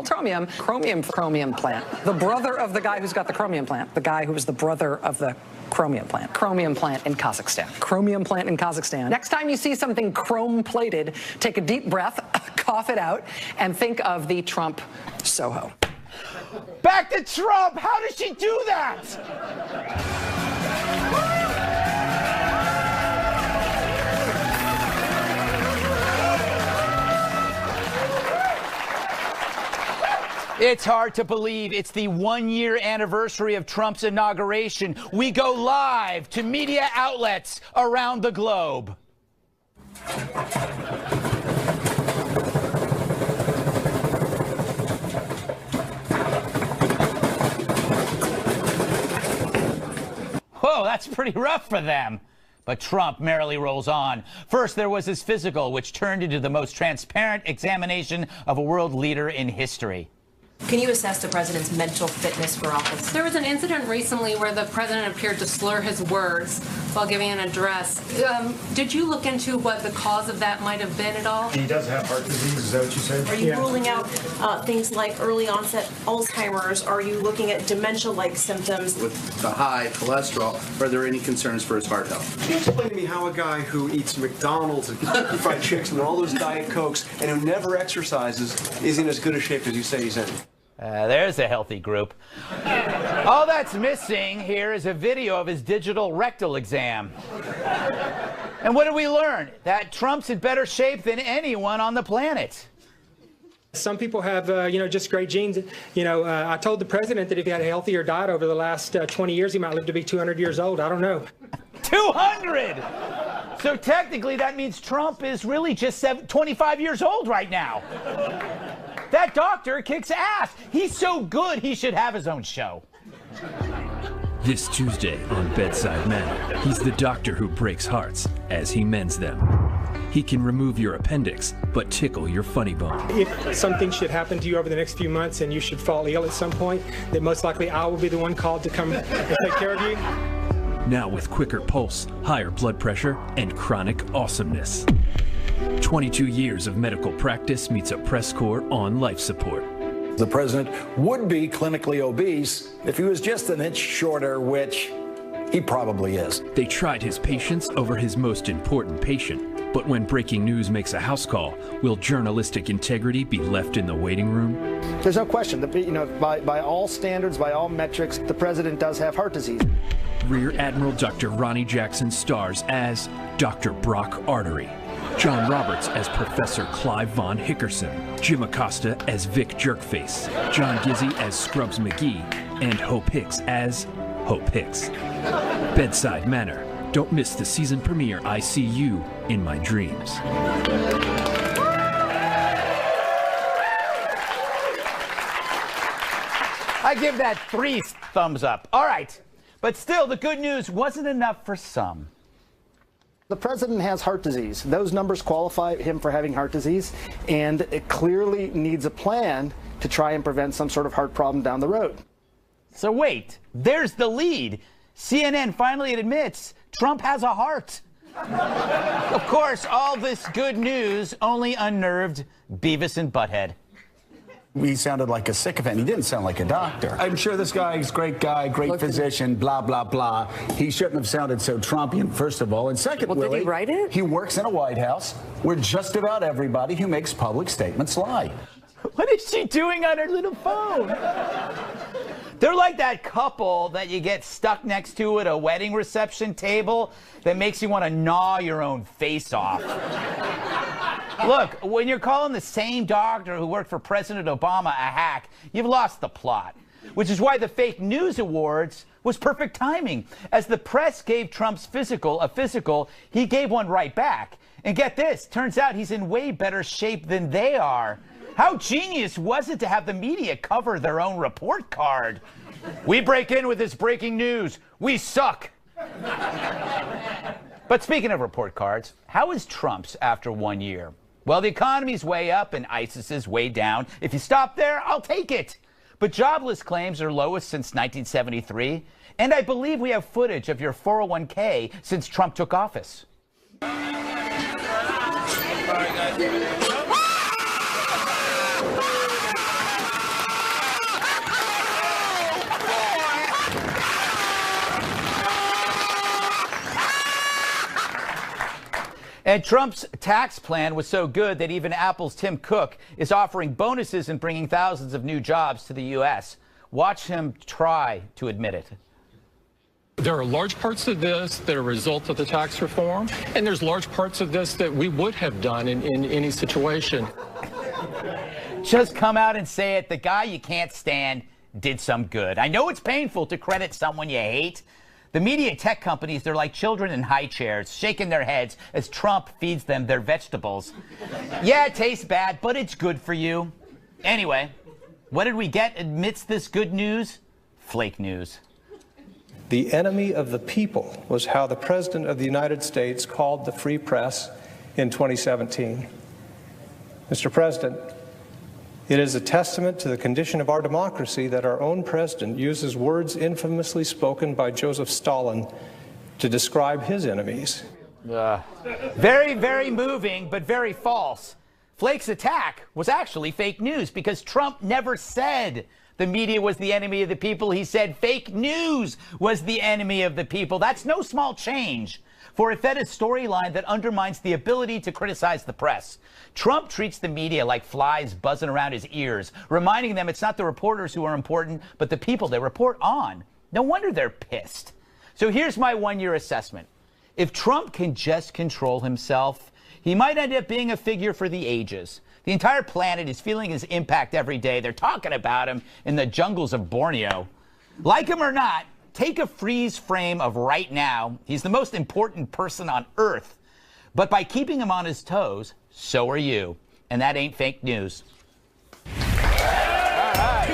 Chromium plant. The brother of the guy who's got the chromium plant. The guy who was the brother of the chromium plant. Chromium plant in Kazakhstan. Chromium plant in Kazakhstan. Next time you see something chrome-plated, take a deep breath, cough it out, and think of the Trump Soho. Back to Trump! How does she do that? It's hard to believe it's the one-year anniversary of Trump's inauguration. We go live to media outlets around the globe. Whoa, that's pretty rough for them. But Trump merrily rolls on. First, there was his physical, which turned into the most transparent examination of a world leader in history. Can you assess the president's mental fitness for office? There was an incident recently where the president appeared to slur his words while giving an address. Did you look into what the cause of that might have been at all? He does have heart disease, is that what you said? Are you ruling out things like early onset Alzheimer's? Are you looking at dementia-like symptoms? With the high cholesterol, are there any concerns for his heart health? Can you explain to me how a guy who eats McDonald's and Kentucky Fried Chicks and all those Diet Cokes and who never exercises is in as good a shape as you say he's in? There's a healthy group. All that's missing here is a video of his digital rectal exam. And what did we learn? That Trump's in better shape than anyone on the planet. Some people have, just great genes. I told the president that if he had a healthier diet over the last 20 years, he might live to be 200 years old. I don't know. 200! So technically that means Trump is really just 25 years old right now. That doctor kicks ass. He's so good, he should have his own show. This Tuesday on Bedside Manner, he's the doctor who breaks hearts as he mends them. He can remove your appendix, but tickle your funny bone. If something should happen to you over the next few months and you should fall ill at some point, then most likely I will be the one called to come and take care of you. Now with quicker pulse, higher blood pressure, and chronic awesomeness. 22 years of medical practice meets a press corps on life support. The president would be clinically obese if he was just an inch shorter, which he probably is. They tried his patience over his most important patient. But when breaking news makes a house call, will journalistic integrity be left in the waiting room? There's no question that, by all standards, by all metrics, the president does have heart disease. Rear Admiral Dr. Ronnie Jackson stars as Dr. Brock Artery. John Roberts as Professor Clive Von Hickerson, Jim Acosta as Vic Jerkface, John Gizzi as Scrubs McGee, and Hope Hicks as Hope Hicks. Bedside Manner. Don't miss the season premiere, I See You in My Dreams. I give that 3 thumbs up. All right. But still, the good news wasn't enough for some. The president has heart disease. Those numbers qualify him for having heart disease, and it clearly needs a plan to try and prevent some sort of heart problem down the road. So wait, there's the lead. CNN finally admits Trump has a heart. Of course, all this good news only unnerved Beavis and Butthead. He sounded like a sycophant. He didn't sound like a doctor. I'm sure this guy's a great guy, great physician, blah, blah, blah. He shouldn't have sounded so Trumpian, first of all. And second, Well, did he write it? He works in a White House where just about everybody who makes public statements lie. What is she doing on her little phone? They're like that couple that you get stuck next to at a wedding reception table that makes you want to gnaw your own face off. Look, when you're calling the same doctor who worked for President Obama a hack, you've lost the plot. Which is why the fake news awards was perfect timing. As the press gave Trump's physical a physical, he gave one right back. And get this, turns out he's in way better shape than they are. How genius was it to have the media cover their own report card? We break in with this breaking news. We suck. But speaking of report cards, how is Trump's after 1 year? Well, the economy's way up and ISIS is way down. If you stop there, I'll take it. But jobless claims are lowest since 1973. And I believe we have footage of your 401k since Trump took office. And Trump's tax plan was so good that even Apple's Tim Cook is offering bonuses and bringing thousands of new jobs to the U.S. Watch him try to admit it. There are large parts of this that are a result of the tax reform, and there's large parts of this that we would have done in any situation. Just come out and say it. The guy you can't stand did some good. I know it's painful to credit someone you hate. The media and tech companies, they're like children in high chairs, shaking their heads as Trump feeds them their vegetables. Yeah, it tastes bad, but it's good for you. Anyway, what did we get amidst this good news? Flake news. The enemy of the people was how the President of the United States called the free press in 2017. Mr. President, it is a testament to the condition of our democracy that our own president uses words infamously spoken by Joseph Stalin to describe his enemies. Very, very moving, but very false. Flake's attack was actually fake news because Trump never said the media was the enemy of the people. He said fake news was the enemy of the people. That's no small change for a fed a storyline that undermines the ability to criticize the press. Trump treats the media like flies buzzing around his ears, reminding them it's not the reporters who are important, but the people they report on. No wonder they're pissed. So here's my one-year assessment. If Trump can just control himself, he might end up being a figure for the ages. The entire planet is feeling his impact every day. They're talking about him in the jungles of Borneo. Like him or not, take a freeze frame of right now. He's the most important person on Earth. But by keeping him on his toes, so are you. And that ain't fake news. All right.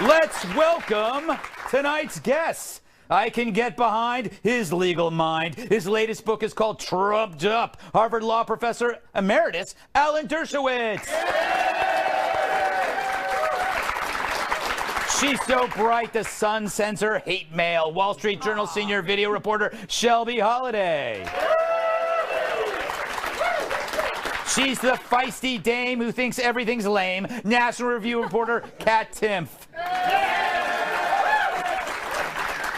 Let's welcome tonight's guests. I can get behind his legal mind. His latest book is called Trumped Up. Harvard Law Professor Emeritus Alan Dershowitz. She's so bright, the Sun sends her hate mail. Wall Street Journal senior video reporter Shelby Holliday. She's the feisty dame who thinks everything's lame. National Review reporter Kat Timpf.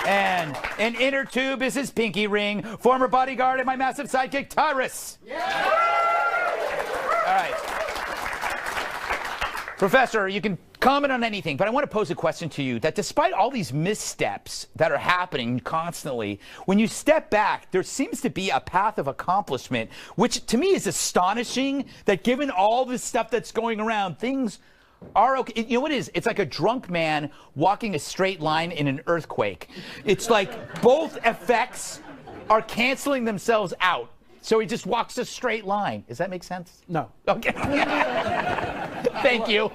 And an inner tube is his pinky ring. Former bodyguard and my massive sidekick, Tyrus. All right. Professor, you can comment on anything, but I want to pose a question to you that despite all these missteps that are happening constantly, when you step back, there seems to be a path of accomplishment, which to me is astonishing that given all this stuff that's going around, things are okay. You know what it is? It's like a drunk man walking a straight line in an earthquake. It's like both effects are canceling themselves out. So he just walks a straight line. Does that make sense? No. Okay. Thank you.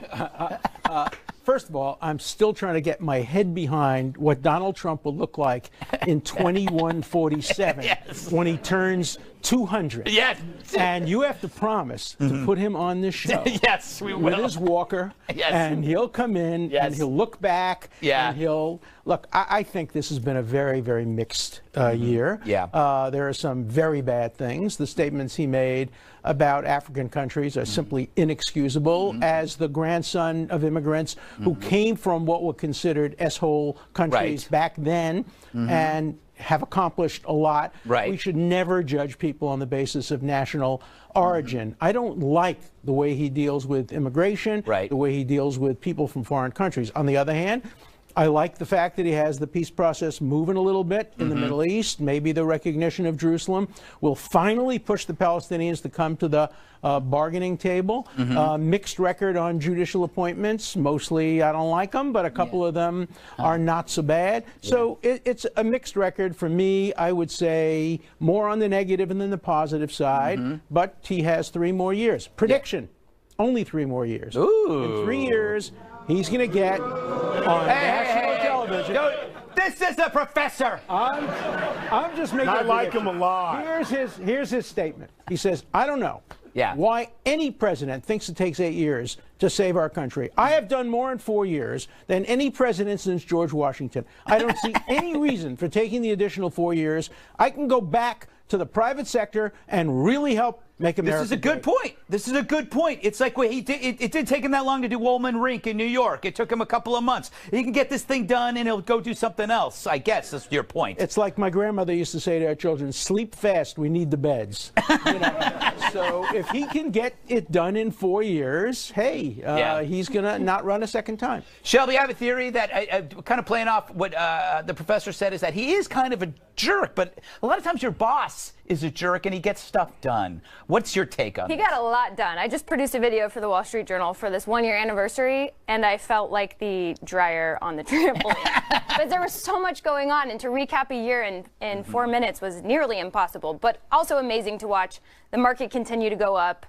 First of all, I'm still trying to get my head behind what Donald Trump will look like in 2147 yes. when he turns 200. Yes. And you have to promise to put him on this show. Yes, we will. With his walker. Yes. And he'll come in and he'll look back. Yeah. And he'll look. I think this has been a very, very mixed year. Yeah. There are some very bad things. The statements he made about African countries are simply inexcusable. As the grandson of immigrants who came from what were considered S-hole countries back then and have accomplished a lot. Right. We should never judge people on the basis of national origin. I don't like the way he deals with immigration, the way he deals with people from foreign countries. On the other hand, I like the fact that he has the peace process moving a little bit in the Middle East. Maybe the recognition of Jerusalem will finally push the Palestinians to come to the bargaining table. Mixed record on judicial appointments. Mostly I don't like them, but a couple of them are not so bad. So it's a mixed record for me. I would say more on the negative than the positive side, but he has 3 more years. Prediction, only 3 more years. Ooh. In 3 years, he's going to get on national television. This is the professor. I'm just making. I like him a lot. Here's his statement. He says, "I don't know why any president thinks it takes 8 years to save our country. I have done more in 4 years than any president since George Washington. I don't see any reason for taking the additional 4 years. I can go back to the private sector and really help Make America This is a good point. This is a good point. It's like what he did. It didn't take him that long to do Woolman Rink in New York. It took him a couple of months. He can get this thing done, and he'll go do something else. I guess that's your point. It's like my grandmother used to say to our children, sleep fast, we need the beds. So if he can get it done in 4 years, hey, he's going to not run a second time. Shelby, I have a theory that, kind of playing off what the professor said, is that he is kind of a jerk, but a lot of times your boss is a jerk and he gets stuff done. What's your take on He this? got a lot done. I just produced a video for the Wall Street Journal for this 1-year anniversary, and I felt like the dryer on the trampoline. But there was so much going on, and to recap a year in 4 minutes was nearly impossible, but also amazing to watch the market continue to go up.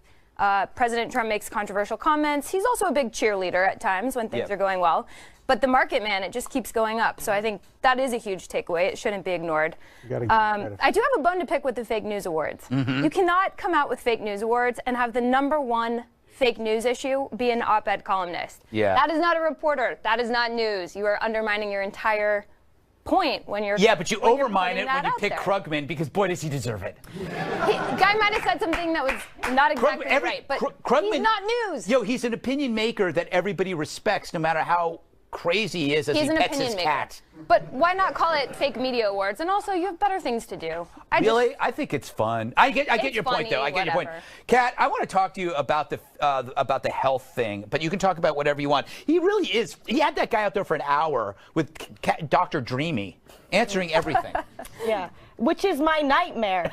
President Trump makes controversial comments. He's also a big cheerleader at times when things are going well. But the market, man, it just keeps going up. So I think that is a huge takeaway. It shouldn't be ignored. I do have a bone to pick with the fake news awards. You cannot come out with fake news awards and have the #1 fake news issue be an op-ed columnist. That is not a reporter. That is not news. You are undermining your entire point when you're but you overmine it when you pick Krugman, because boy does he deserve it. Guy might have said something that was not exactly right, but Krugman, he's not news. He's an opinion maker that everybody respects, no matter how crazy he is as He's he an pets opinion his maker. cat. But why not call it fake media awards? And also, you have better things to do. I think it's fun. I get your point, though. I get your point. Kat, I want to talk to you about the health thing, but you can talk about whatever you want. He really is. He had that guy out there for an hour with Dr. Dreamy answering everything. Yeah, which is my nightmare.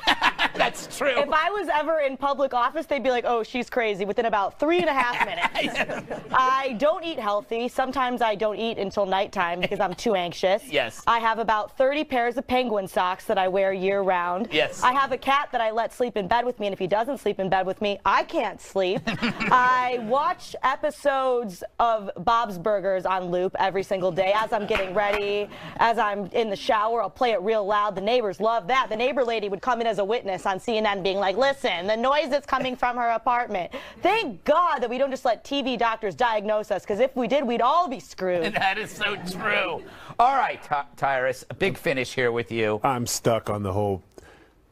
That's true. If I was ever in public office, they'd be like, oh, she's crazy, within about 3.5 minutes. I don't eat healthy. Sometimes I don't eat until nighttime because I'm too anxious. Yes. I have about 30 pairs of penguin socks that I wear year-round. Yes. I have a cat that I let sleep in bed with me, and if he doesn't sleep in bed with me, I can't sleep. I watch episodes of Bob's Burgers on loop every single day as I'm getting ready, as I'm in the shower. I'll play it real loud. The neighbors love that. The neighbor lady would come in as a witness on CNN being like, listen, the noise that's coming from her apartment. Thank God that we don't just let TV doctors diagnose us, because if we did, we'd all be screwed. That is so true. All right, Tyrus, a big finish here with you. I'm stuck on the whole.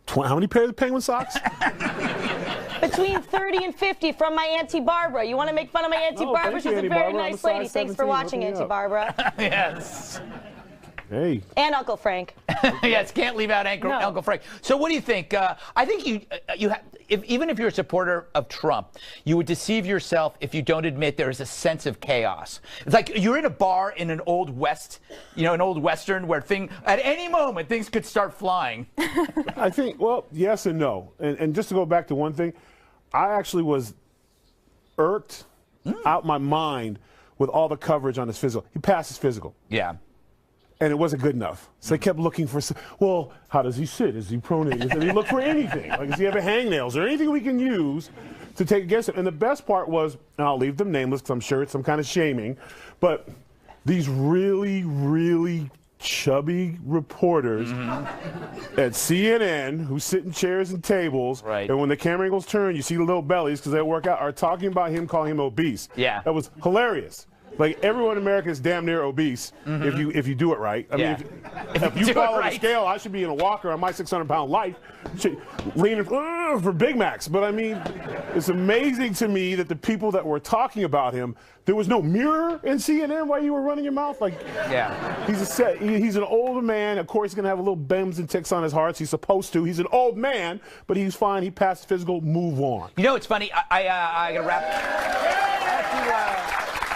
How many pairs of penguin socks? Between 30 and 50 from my Auntie Barbara. You want to make fun of my Auntie Barbara? She's a very nice lady. Thanks for watching, Auntie Barbara. Yes. Hey. And Uncle Frank. Yes, can't leave out Uncle Frank. So what do you think? I think you have, even if you're a supporter of Trump, you would deceive yourself if you don't admit there is a sense of chaos. It's like you're in a bar in an old West, an old Western where at any moment things could start flying. I think, well, yes and no. And just to go back to one thing, I actually was irked out my mind with all the coverage on his physical. He passed his physical. Yeah. And it wasn't good enough. So they kept looking for, well, how does he sit? Is he pronated? Does he look for anything? Like, does he have hangnails or anything we can use to take against him? And the best part was, and I'll leave them nameless because I'm sure it's some kind of shaming, but these really, really chubby reporters at CNN who sit in chairs and tables, and when the camera angles turn, you see the little bellies because they work out, are talking about him, calling him obese. Yeah. That was hilarious. Like, everyone in America is damn near obese if you do it right. I mean, if you follow the scale, I should be in a walker on my 600-pound life, leaning for Big Macs. But I mean, it's amazing to me that the people that were talking about him, there was no mirror in CNN while you were running your mouth. Like, he's an older man. Of course, he's gonna have a little bends and ticks on his heart. He's supposed to. He's an old man, but he's fine. He passed physical. Move on. You know, it's funny. I gotta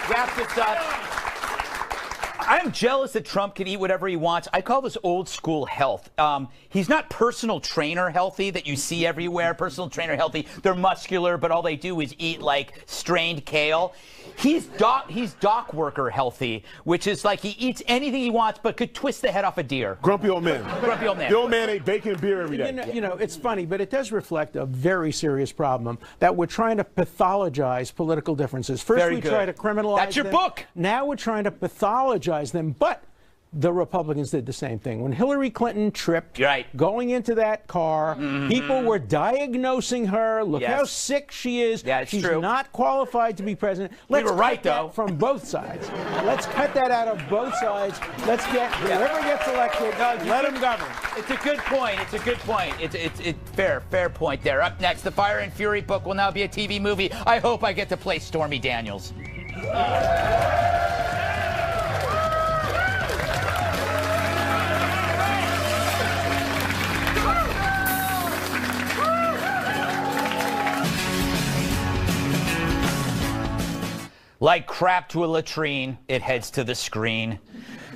wrap this up. I'm jealous that Trump can eat whatever he wants. I call this old school health. He's not personal trainer healthy that you see everywhere. Personal trainer healthy. They're muscular, but all they do is eat like strained kale. He's dock worker healthy, which is like he eats anything he wants, but could twist the head off a deer. Grumpy old man. Grumpy old man. The old man ate bacon and beer every day. You know, it's funny, but it does reflect a very serious problem that we're trying to pathologize political differences. First, we try to criminalize That's your them. book. Now we're trying to pathologize them, but the Republicans did the same thing. When Hillary Clinton tripped going into that car, people were diagnosing her. Look how sick she is. Yeah, it's She's true. not qualified to be president. We were right, though. From both sides. Let's cut that out of both sides. Let's get whoever gets elected, let them govern. It's a good point. It's a good point. It's fair point there. Up next, the Fire and Fury book will now be a TV movie. I hope I get to play Stormy Daniels. Like crap to a latrine, it heads to the screen.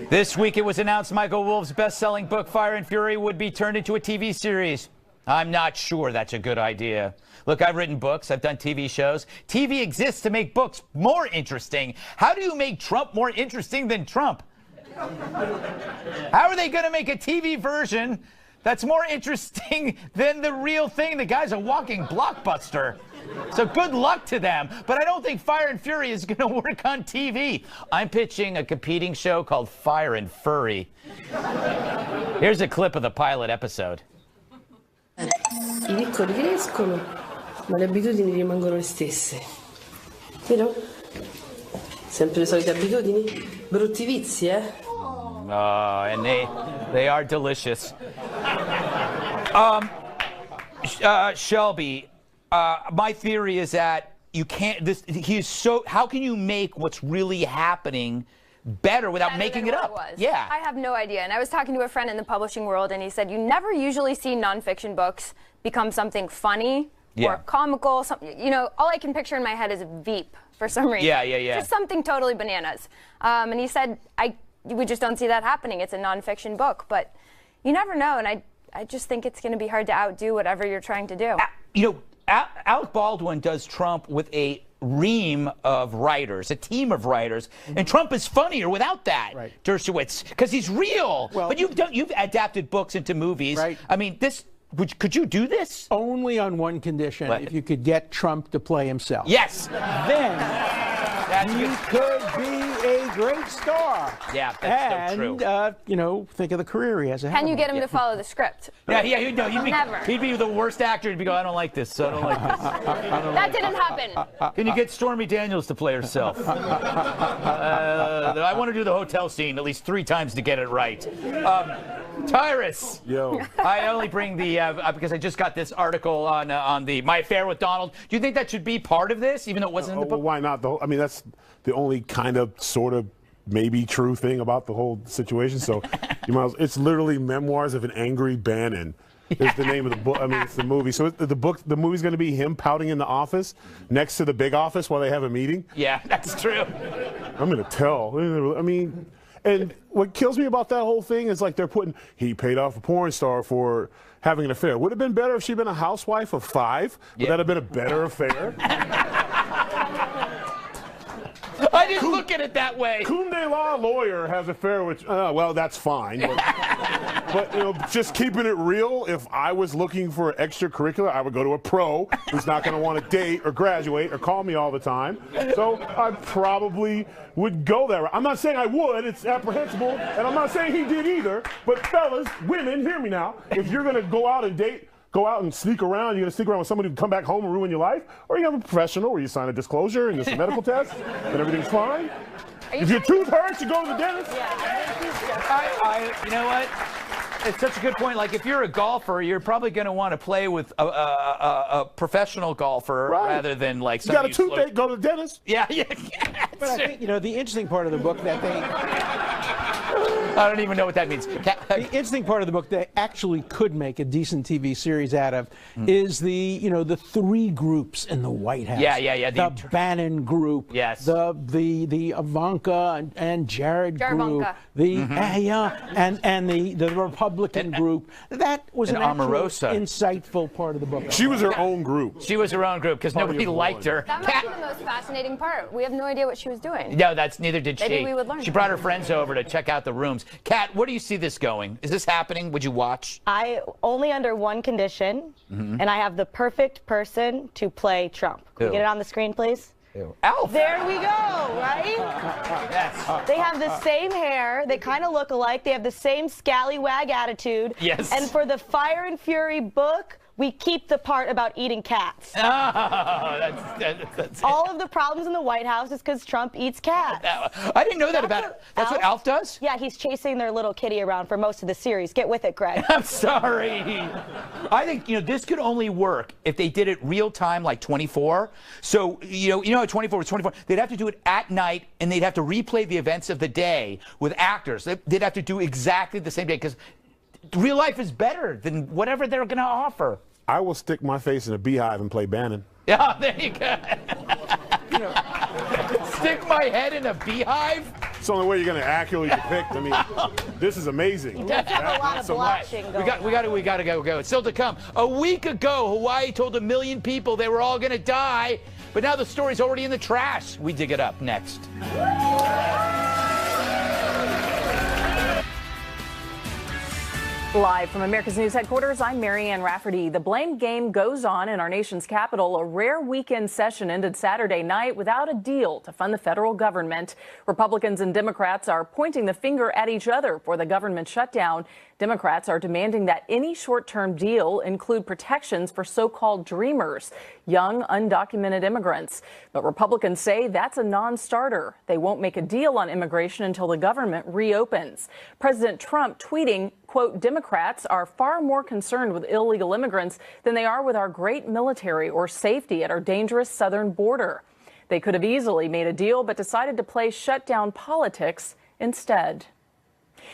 This week it was announced Michael Wolff's best-selling book, Fire and Fury, would be turned into a TV series. I'm not sure that's a good idea. Look, I've written books, I've done TV shows. TV exists to make books more interesting. How do you make Trump more interesting than Trump? How are they going to make a TV version that's more interesting than the real thing? The guy's a walking blockbuster. So good luck to them. But I don't think Fire and Fury is going to work on TV. I'm pitching a competing show called Fire and Furry. Here's a clip of the pilot episode. I piccoli crescono, ma le abitudini rimangono le stesse. Vero? Sempre le solite abitudini? Brutti vizi, eh? And they are delicious. Shelby, my theory is that you can't. How can you make what's really happening better without making it up? Yeah. I have no idea. And I was talking to a friend in the publishing world, and he said you never usually see nonfiction books become something funny or comical. All I can picture in my head is Veep for some reason. Yeah. Just something totally bananas. And he said we just don't see that happening. It's a nonfiction book, but you never know. And I just think it's going to be hard to outdo whatever you're trying to do. Alec Baldwin does Trump with a ream of writers, a team of writers, and Trump is funnier without that, Dershowitz, because he's real. Well, but you've adapted books into movies. Right. I mean, could you do this? Only on one condition: if you could get Trump to play himself. Yes. Then he could be a great star. Yeah, that's so true. And think of the career he has ahead. Can you get him to follow the script? He'd be the worst actor. He'd be going, I don't like this. I don't like this. That didn't happen. Can you get Stormy Daniels to play herself? I want to do the hotel scene at least 3 times to get it right. Tyrus. Yo. I only bring the because I just got this article on my affair with Donald. Do you think that should be part of this, even though it wasn't in the book? Why not? I mean, that's the only kind of sort of maybe true thing about the whole situation. So it's literally Memoirs of an Angry Bannon is the name of the book. I mean, it's the movie. So the movie's going to be him pouting in the office next to the big office while they have a meeting. Yeah, that's true. I'm going to tell. I mean, and what kills me about that whole thing is like they're putting, he paid off a porn star for having an affair. Would it have been better if she'd been a housewife of 5? Would that have been a better affair? I didn't look at it that way. Kunde Law lawyer has an affair with, well, that's fine. But just keeping it real, if I was looking for extracurricular, I would go to a pro who's not going to want to date or graduate or call me all the time. So I probably would go there. I'm not saying I would. It's apprehensible. And I'm not saying he did either. But fellas, women, hear me now. If you're going to go out and date, go out and sneak around, you're going to sneak around with somebody who can come back home and ruin your life? Or you have a professional where you sign a disclosure and there's a medical test and everything's fine? If your tooth hurts, you go to the dentist? You know what? It's such a good point. Like, if you're a golfer, you're probably going to want to play with a professional golfer rather than like somebody. You got a toothache, go to the dentist. Yeah. But I think, the interesting part of the book that I don't even know what that means. The interesting part of the book they actually could make a decent TV series out of is the 3 groups in the White House. Yeah. The Bannon group. Yes. The Ivanka and Jared group. And the Republican group. That was an actual insightful part of the book. She was her own group. She was her own group because nobody liked her. That might be the most fascinating part. We have no idea what she was doing. No, neither did she. Maybe we would learn. She brought her friends over to check out the rooms. Kat, where do you see this going? Is this happening? Would you watch? I only under one condition, and I have the perfect person to play Trump. Can we get it on the screen, please? Alf. There we go, right? Yes. They have the same hair. They kind of look alike. They have the same scallywag attitude. Yes. And for the Fire and Fury book, we keep the part about eating cats. Oh, that's All of the problems in the White House is because Trump eats cats. I didn't know that about. That's what Alf does? Yeah, he's chasing their little kitty around for most of the series. Get with it, Greg. I'm sorry. I think, this could only work if they did it real time, like 24. So, you know how 24 was 24? They'd have to do it at night, and they'd have to replay the events of the day with actors. They'd have to do exactly the same day, because real life is better than whatever they're going to offer. I will stick my face in a beehive and play Bannon. Yeah, there you go. Stick my head in a beehive? It's the only way you're going to accurately depict. I mean, this is amazing. He does have a lot of blushing going on. We gotta go. It's still to come. A week ago, Hawaii told 1 million people they were all gonna die, but now the story's already in the trash. We dig it up next. Live from America's News headquarters, I'm Marianne Rafferty. The blame game goes on in our nation's capital. A rare weekend session ended Saturday night without a deal to fund the federal government. Republicans and Democrats are pointing the finger at each other for the government shutdown. Democrats are demanding that any short-term deal include protections for so-called dreamers, young, undocumented immigrants. But Republicans say that's a non-starter. They won't make a deal on immigration until the government reopens. President Trump tweeting, quote, Democrats are far more concerned with illegal immigrants than they are with our great military or safety at our dangerous southern border. They could have easily made a deal, but decided to play shutdown politics instead.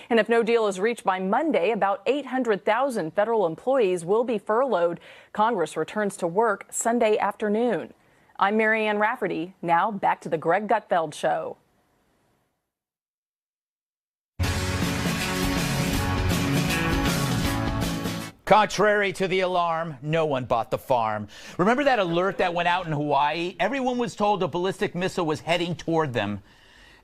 And if no deal is reached by Monday, about 800,000 federal employees will be furloughed. Congress returns to work Sunday afternoon. I'm Marianne Rafferty. Now back to the Greg Gutfeld Show. Contrary to the alarm, no one bought the farm. Remember that alert that went out in Hawaii? Everyone was told a ballistic missile was heading toward them.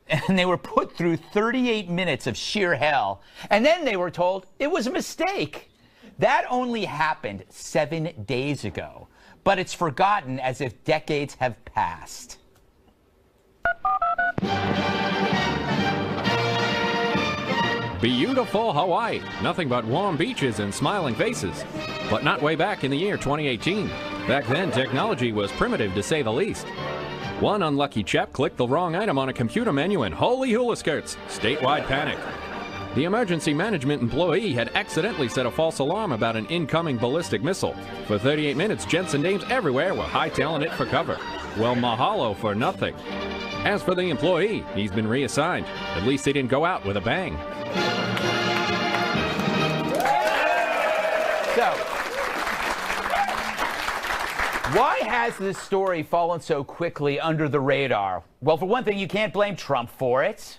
And they were put through 38 minutes of sheer hell. And then they were told it was a mistake. That only happened 7 days ago. But it's forgotten as if decades have passed. Beautiful Hawaii. Nothing but warm beaches and smiling faces. But not way back in the year 2018. Back then, technology was primitive to say the least. One unlucky chap clicked the wrong item on a computer menu and holy hula skirts, statewide panic. The emergency management employee had accidentally set a false alarm about an incoming ballistic missile. For 38 minutes, gents and dames everywhere were hightailing it for cover. Well, mahalo for nothing. As for the employee, he's been reassigned. At least he didn't go out with a bang. So, why has this story fallen so quickly under the radar? Well, for one thing, you can't blame Trump for it,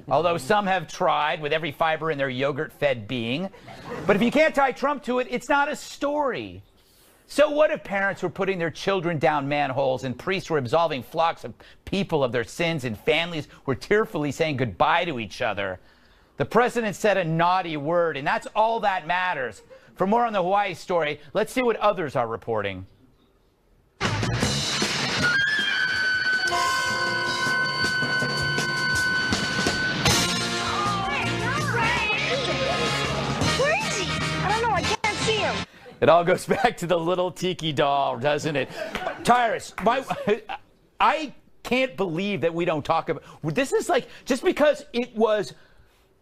although some have tried with every fiber in their yogurt-fed being. But if you can't tie Trump to it, it's not a story. So what if parents were putting their children down manholes and priests were absolving flocks of people of their sins and families were tearfully saying goodbye to each other? The president said a naughty word, and that's all that matters. For more on the Hawaii story, let's see what others are reporting. Where is he? I don't know. I can't see him. It all goes back to the little tiki doll, doesn't it? Tyrus, I can't believe that we don't talk about this. Is like, just because it was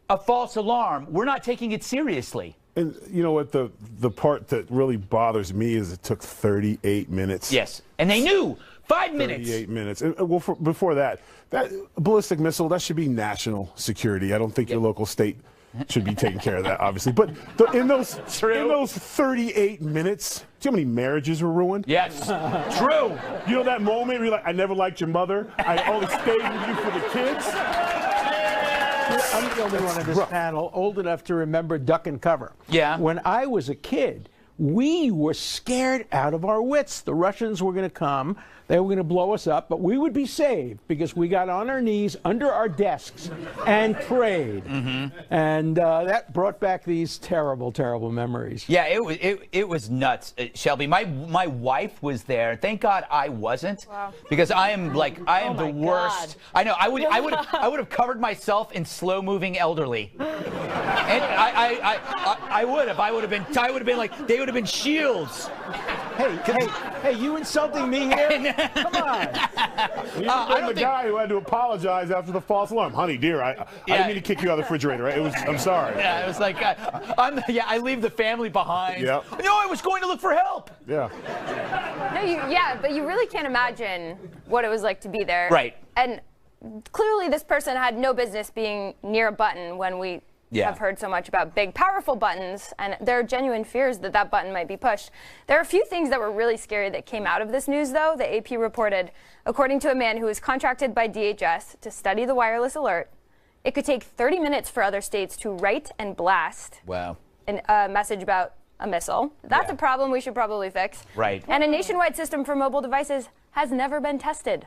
a false alarm, we're not taking it seriously. And you know what, the part that really bothers me is it took 38 minutes. Yes, and they knew 5 minutes. 38 minutes. Well, before that ballistic missile, that should be national security. I don't think your local state should be taking care of that, obviously. But in those 38 minutes, do you know how many marriages were ruined? Yes, true. You know that moment where you're like, I never liked your mother. I only stayed with you for the kids. I'm the only one on this panel old enough to remember duck and cover. Yeah. When I was a kid, We were scared out of our wits. The Russians were going to come. They were going to blow us up, but we would be saved because we got on our knees under our desks and prayed. And that brought back these terrible, terrible memories. Yeah, it was nuts, Shelby. My wife was there. Thank God I wasn't, because I am the worst. I know. I would have covered myself in slow-moving elderly. And I would have. I would have been like, they would have been shields. Hey, you insulting me here? Come on. You're the guy who had to apologize after the false alarm. Honey, dear, I didn't mean to kick you out of the refrigerator. I'm sorry. Yeah, it was like, I leave the family behind. Yep. No, I was going to look for help. Yeah. No, but you really can't imagine what it was like to be there. Right. And clearly this person had no business being near a button when we have heard so much about big, powerful buttons, and there are genuine fears that that button might be pushed. There are a few things that were really scary that came out of this news, though. The AP reported, according to a man who was contracted by DHS to study the wireless alert, it could take 30 minutes for other states to write and blast a message about a missile. That's a problem we should probably fix. Right. And a nationwide system for mobile devices has never been tested.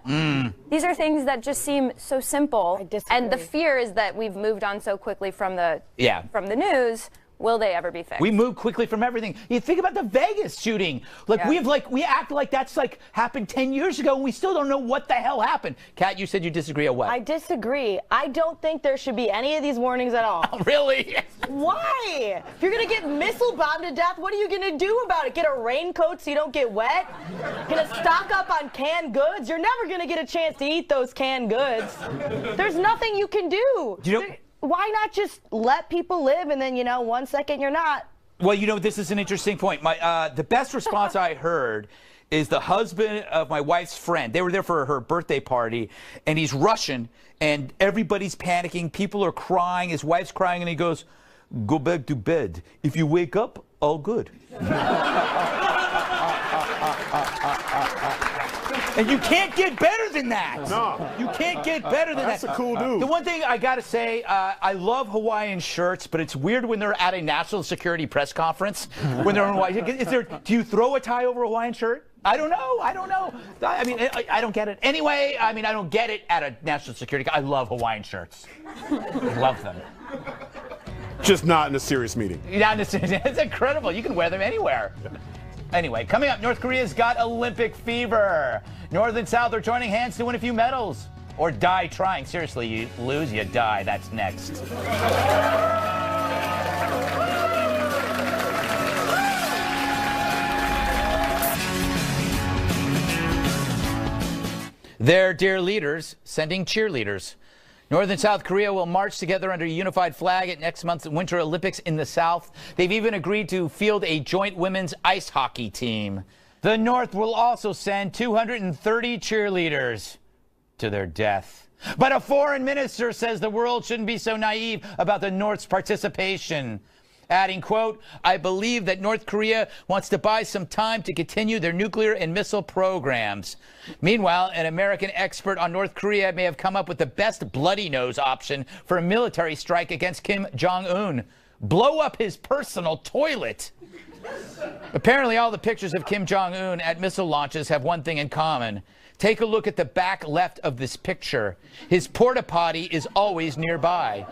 These are things that just seem so simple. And the fear is that we've moved on so quickly from the news. Will they ever be fixed? We move quickly from everything. You think about the Vegas shooting. We act like that's happened 10 years ago, and we still don't know what the hell happened. Kat, you said you disagree on what? I disagree. I don't think there should be any of these warnings at all. Oh, really? Why? If you're gonna get missile bombed to death, what are you gonna do about it? Get a raincoat so you don't get wet? Gonna stock up on canned goods? You're never gonna get a chance to eat those canned goods. There's nothing you can do. Why not just let people live and then, 1 second you're not? Well, this is an interesting point. The best response I heard is the husband of my wife's friend. They were there for her birthday party, and he's Russian, and everybody's panicking. People are crying. His wife's crying, and he goes, "Go back to bed. If you wake up, all good." And you can't get better than that. No. You can't get better than that. That's a cool dude. The one thing I got to say, I love Hawaiian shirts, but it's weird when they're at a national security press conference when they're in Hawaii. Do you throw a tie over a Hawaiian shirt? I don't know. I mean, I don't get it. Anyway, I don't get it at a national security. I love Hawaiian shirts. I love them. Just not in a serious meeting. It's incredible. You can wear them anywhere. Anyway, coming up, North Korea's got Olympic fever. North and South are joining hands to win a few medals. Or die trying. Seriously, you lose, you die. That's next. Their dear leaders sending cheerleaders. North and South Korea will march together under a unified flag at next month's Winter Olympics in the South. They've even agreed to field a joint women's ice hockey team. The North will also send 230 cheerleaders to their death. But a foreign minister says the world shouldn't be so naive about the North's participation. Adding, quote, "I believe that North Korea wants to buy some time to continue their nuclear and missile programs." Meanwhile, an American expert on North Korea may have come up with the best bloody nose option for a military strike against Kim Jong-un. Blow up his personal toilet. Apparently, all the pictures of Kim Jong-un at missile launches have one thing in common. Take a look at the back left of this picture. His porta potty is always nearby.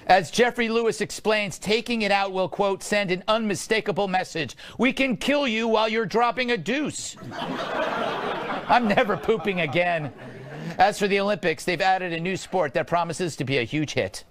As Jeffrey Lewis explains, taking it out will, quote, "send an unmistakable message. We can kill you while you're dropping a deuce." I'm never pooping again. As for the Olympics, they've added a new sport that promises to be a huge hit.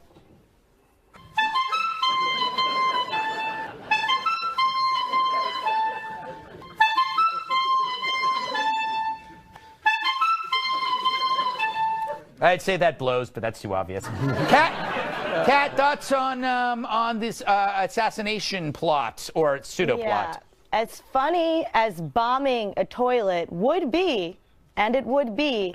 I'd say that blows, but that's too obvious. Kat, thoughts on this assassination plot or pseudo plot? Yeah. As funny as bombing a toilet would be, and it would be,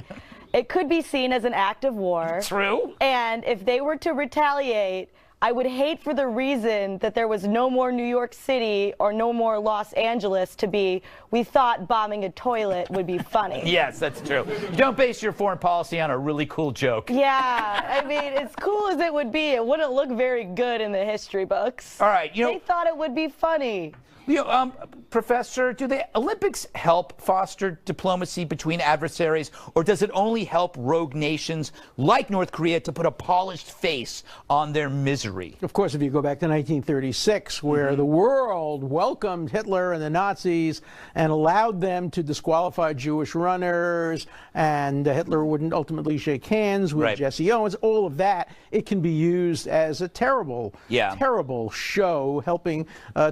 it could be seen as an act of war. True. And if they were to retaliate, I would hate for the reason that there was no more New York City or no more Los Angeles to be, we thought bombing a toilet would be funny. Yes, that's true. You don't base your foreign policy on a really cool joke. Yeah, I mean, as cool as it would be, it wouldn't look very good in the history books. All right, they thought it would be funny. Professor, do the Olympics help foster diplomacy between adversaries, or does it only help rogue nations like North Korea to put a polished face on their misery? Of course, if you go back to 1936, where the world welcomed Hitler and the Nazis and allowed them to disqualify Jewish runners, and Hitler wouldn't ultimately shake hands with Jesse Owens, all of that, it can be used as a terrible, terrible show helping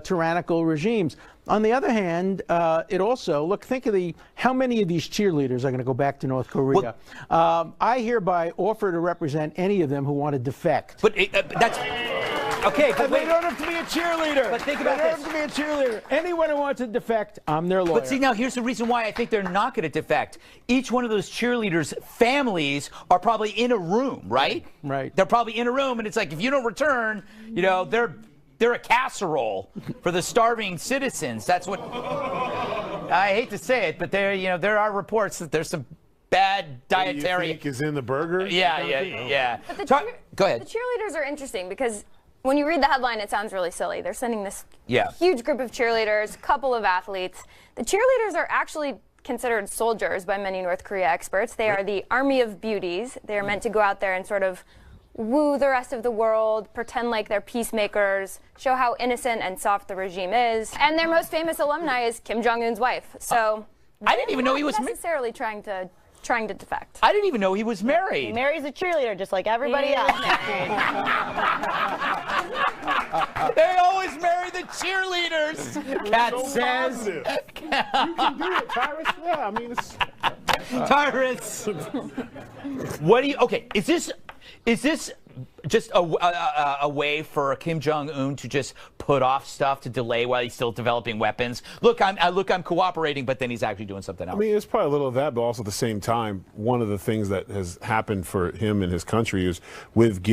tyrannical regimes. On the other hand, it also, think of how many of these cheerleaders are going to go back to North Korea. I hereby offer to represent any of them who want to defect. But that's... Okay, but they don't have to be a cheerleader. But think about this. They don't have to be a cheerleader. Anyone who wants to defect, I'm their lawyer. But see, now here's the reason why I think they're not going to defect. Each one of those cheerleaders' families are probably in a room, right? Right. They're probably in a room, and it's like, if you don't return, they're a casserole for the starving citizens. That's what I hate to say it, but there are reports that there's some bad dietary. You think is in the burger? Yeah. But Go ahead. The cheerleaders are interesting because when you read the headline, it sounds really silly. They're sending this huge group of cheerleaders, couple of athletes. The cheerleaders are actually considered soldiers by many North Korea experts. They are the army of beauties. They are meant to go out there and sort of woo the rest of the world, pretend like they're peacemakers, show how innocent and soft the regime is. And their most famous alumni is Kim Jong-un's wife. So I didn't even know he was necessarily trying to defect. I didn't even know he was married. He marries a cheerleader just like everybody else. They always marry the cheerleaders. Kat says. You can do it, Tyrus. Yeah, I mean, it's... Tyrus. What do you? Okay, is this just a way for Kim Jong-un to just put off stuff to delay while he's still developing weapons? Look, I'm cooperating, but then he's actually doing something else. I mean, it's probably a little of that, but also at the same time, one of the things that has happened for him and his country is with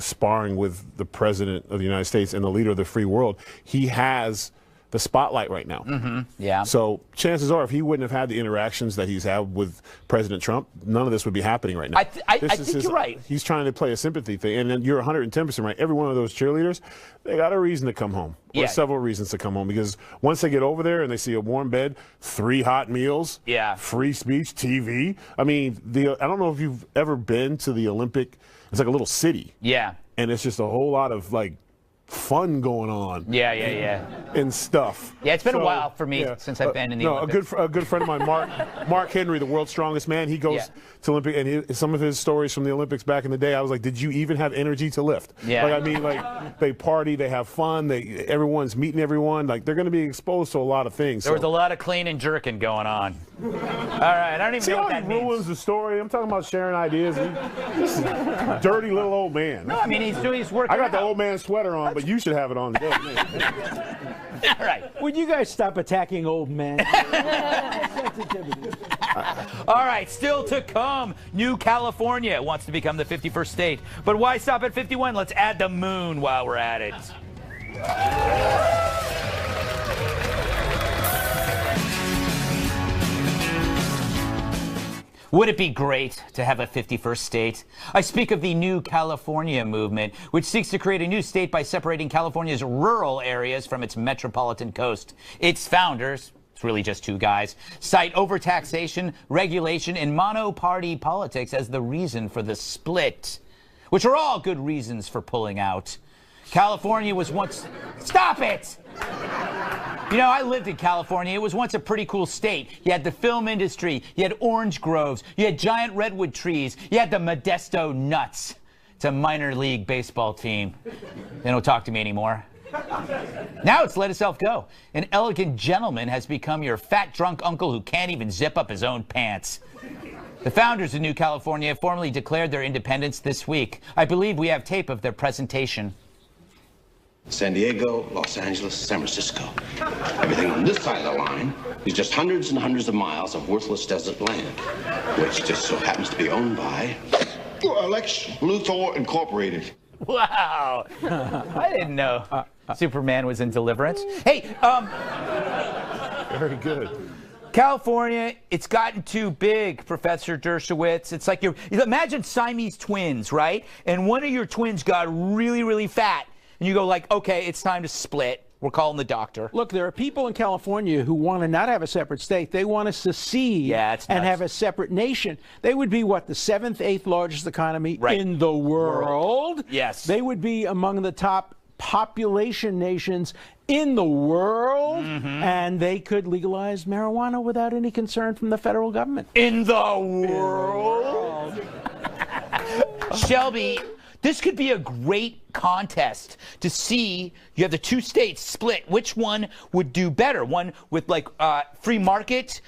sparring with the president of the United States and the leader of the free world, he has the spotlight right now. Yeah. So chances are, if he wouldn't have had the interactions that he's had with President Trump, none of this would be happening right now. I think you're right. He's trying to play a sympathy thing, and then you're 110% right. Every one of those cheerleaders, they got a reason to come home, or several reasons to come home, because once they get over there and they see a warm bed, 3 hot meals, free speech, TV. I mean, I don't know if you've ever been to the Olympic. It's like a little city. Yeah. And it's just a whole lot of fun going on. Yeah. And stuff. Yeah, it's been a while for me since I've been in the Olympics. A good friend of mine, Mark Henry, the world's strongest man, he goes to Olympic, and some of his stories from the Olympics back in the day, I was like, did you even have energy to lift? Yeah. They party, they have fun, everyone's meeting everyone, they're going to be exposed to a lot of things. There was a lot of clean and jerking going on. All right, I don't even know what that means. Ruins the story. I'm talking about sharing ideas. This is a dirty little old man. No, I mean, he's working. I got the old man sweater on, but you should have it on. All right. Would you guys stop attacking old men? All right, still to come. New California wants to become the 51st state. But why stop at 51? Let's add the moon while we're at it. Would it be great to have a 51st state? I speak of the New California movement, which seeks to create a new state by separating California's rural areas from its metropolitan coast. Its founders, it's really just 2 guys, cite overtaxation, regulation, and mono-party politics as the reason for the split, which are all good reasons for pulling out. California was once... Stop it! I lived in California. It was once a pretty cool state. You had the film industry. You had orange groves. You had giant redwood trees. You had the Modesto Nuts. It's a minor league baseball team. They don't talk to me anymore. Now it's let itself go. An elegant gentleman has become your fat, drunk uncle who can't even zip up his own pants. The founders of New California formally declared their independence this week. I believe we have tape of their presentation. San Diego, Los Angeles, San Francisco. Everything on this side of the line is just hundreds and hundreds of miles of worthless desert land, which just so happens to be owned by Lex Luthor Incorporated. Wow. I didn't know Superman was in Deliverance. Hey, Very good. California, it's gotten too big, Professor Dershowitz. It's like you imagine Siamese twins, right? And one of your twins got really, really fat. And you go like, okay, it's time to split. We're calling the doctor. Look, there are people in California who want to not have a separate state. They want to secede and have a separate nation. They would be, what, the 7th, 8th largest economy in the world? Yes. They would be among the top population nations in the world, and they could legalize marijuana without any concern from the federal government. In the world? Shelby, this could be a great contest to see. You have the two states split. Which one would do better? One with like free market,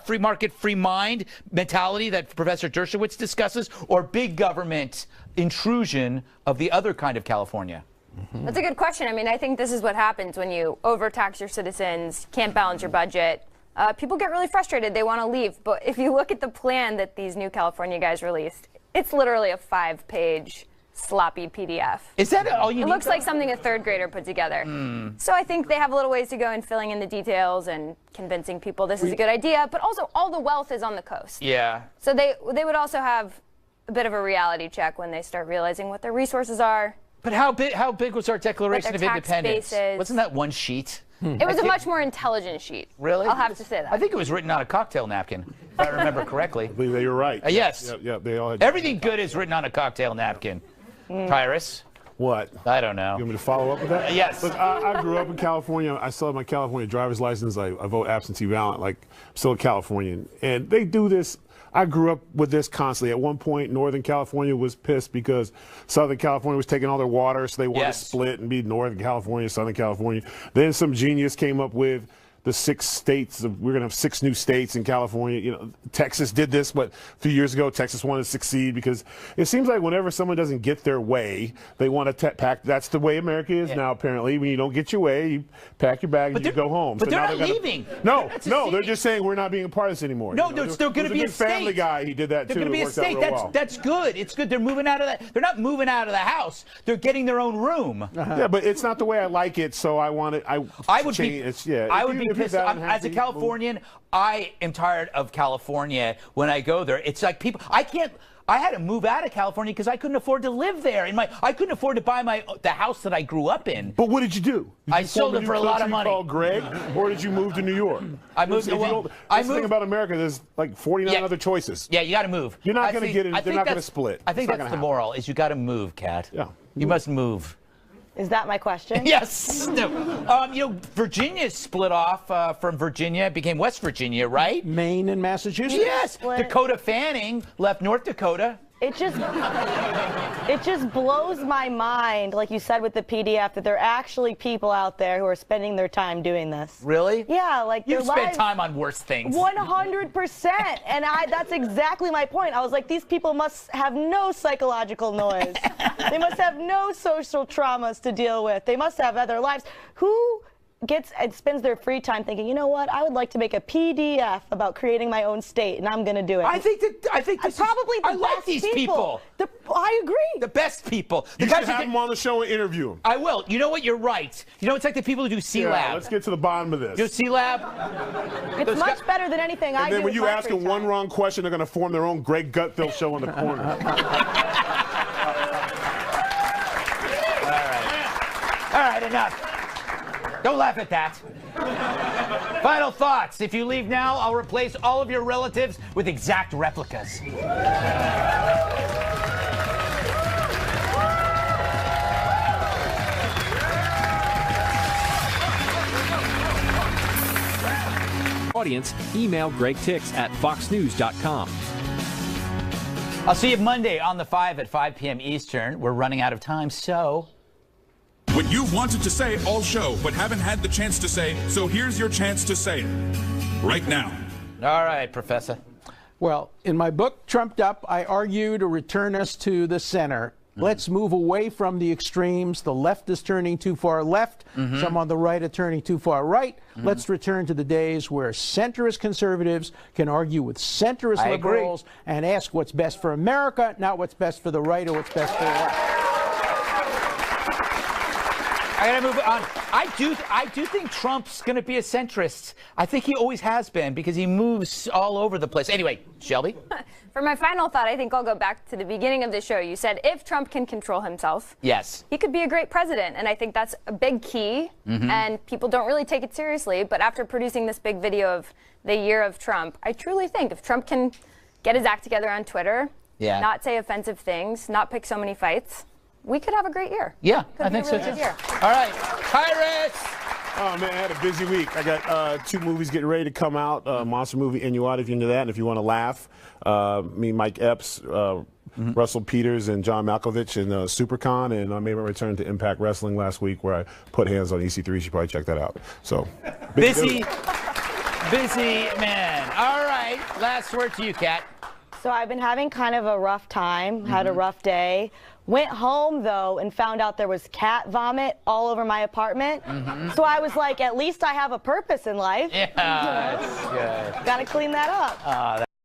free market, free mind mentality that Professor Dershowitz discusses, or big government intrusion of the other kind of California? That's a good question. I mean, I think this is what happens when you overtax your citizens, can't balance your budget. People get really frustrated. They want to leave. But if you look at the plan that these new California guys released, it's literally a 5-page sloppy PDF. Is that all you need? It looks like something a third grader put together. So I think they have a little ways to go in filling in the details and convincing people this is a good idea. But also, all the wealth is on the coast. Yeah. So they would also have a bit of a reality check when they start realizing what their resources are. But how big was our Declaration of Independence? Bases. Wasn't that one sheet? It was a much more intelligent sheet. Really? I'll have to say that. I think it was written on a cocktail napkin, if I remember correctly. I believe that you're right. Yes. Yeah, they all had. Everything good is written on a cocktail napkin. Tyrus? What? I don't know. You want me to follow up with that? Yes. Look, I grew up in California. I still have my California driver's license. I vote absentee ballot. Like, I'm still a Californian. And they do this. I grew up with this constantly. At one point, Northern California was pissed because Southern California was taking all their water, so they wanted to split and be Northern California, Southern California. Then some genius came up with the 6 states. We're going to have 6 new states in California. You know, Texas did this, but a few years ago, Texas wanted to succeed because it seems like whenever someone doesn't get their way, they want to pack. That's the way America is now, apparently. When you don't get your way, you pack your bags and you go home. But so they're now not leaving. No, they're just saying we're not being a part of this anymore. No, there's still going to be a state. Family Guy, he did that too. They're going to be a state. That's good. It's good. They're moving out of that. They're not moving out of the house. They're getting their own room. Yeah, but it's not the way I like it, so I want it. I would be pissed. As a Californian, I am tired of California when I go there. It's like people, I had to move out of California because I couldn't afford to live there. I couldn't afford to buy the house that I grew up in. But what did you do? I sold it for a lot of money. Called Greg, or did you move to New York? I moved to the thing about America, there's like 49 other choices. Yeah, you got to move. You're not going to get it. They're not going to split. I think that's the moral, is you got to move, Kat. Yeah. You must move. Is that my question? Yes. No. You know, Virginia split off from Virginia, became West Virginia, right? Maine and Massachusetts. Yes. Split. Dakota Fanning left North Dakota. It just blows my mind, like you said with the PDF, that there are actually people out there who are spending their time doing this. Really? Yeah, like You've spent time on worse things. 100%. And that's exactly my point. I was like, these people must have no psychological noise. They must have no social traumas to deal with. They must have other lives. Who gets and spends their free time thinking, you know what, I would like to make a PDF about creating my own state, and I'm going to do it. I think this probably the I like best these people. I agree. The best people. You should have them on the show and interview them. I will. You know what? You're right. You know, it's like the people who do C-Lab. Let's get to the bottom of this. Do C-Lab? It's much better than anything I do. And then when with you my ask free them one time. wrong question, they're going to form their own Greg Gutfeld show in the corner. All right, enough. Don't laugh at that. Final thoughts. If you leave now, I'll replace all of your relatives with exact replicas. Audience, email Greg Tix at foxnews.com. I'll see you Monday on the 5 at 5 p.m. Eastern. We're running out of time, so... What you've wanted to say all show, but haven't had the chance to say, so here's your chance to say it. Right now. All right, Professor. Well, in my book, Trumped Up, I argue to return us to the center. Let's move away from the extremes. The left is turning too far left. Some on the right are turning too far right. Let's return to the days where centrist conservatives can argue with centrist liberals and ask what's best for America, not what's best for the right or what's best for the left. I gotta move on. I do think Trump's gonna be a centrist. I think he always has been because he moves all over the place. Anyway, Shelby? For my final thought, I think I'll go back to the beginning of the show. You said if Trump can control himself, yes, he could be a great president. And I think that's a big key. And people don't really take it seriously. But after producing this big video of the year of Trump, I truly think if Trump can get his act together on Twitter, not say offensive things, not pick so many fights, we could have a great year. Yeah, I think so too. All right, Pirates! Oh man, I had a busy week. I got 2 movies getting ready to come out. Monster movie Inuit, if you're into that, and if you want to laugh. Me, Mike Epps, Russell Peters, and John Malkovich in SuperCon, and I made my return to Impact Wrestling last week, where I put hands on EC3. You should probably check that out. So busy man. All right, last word to you, Kat. So I've been having kind of a rough time, had a rough day. Went home, though, and found out there was cat vomit all over my apartment. So I was like, at least I have a purpose in life. Yeah, that's good. Gotta clean that up.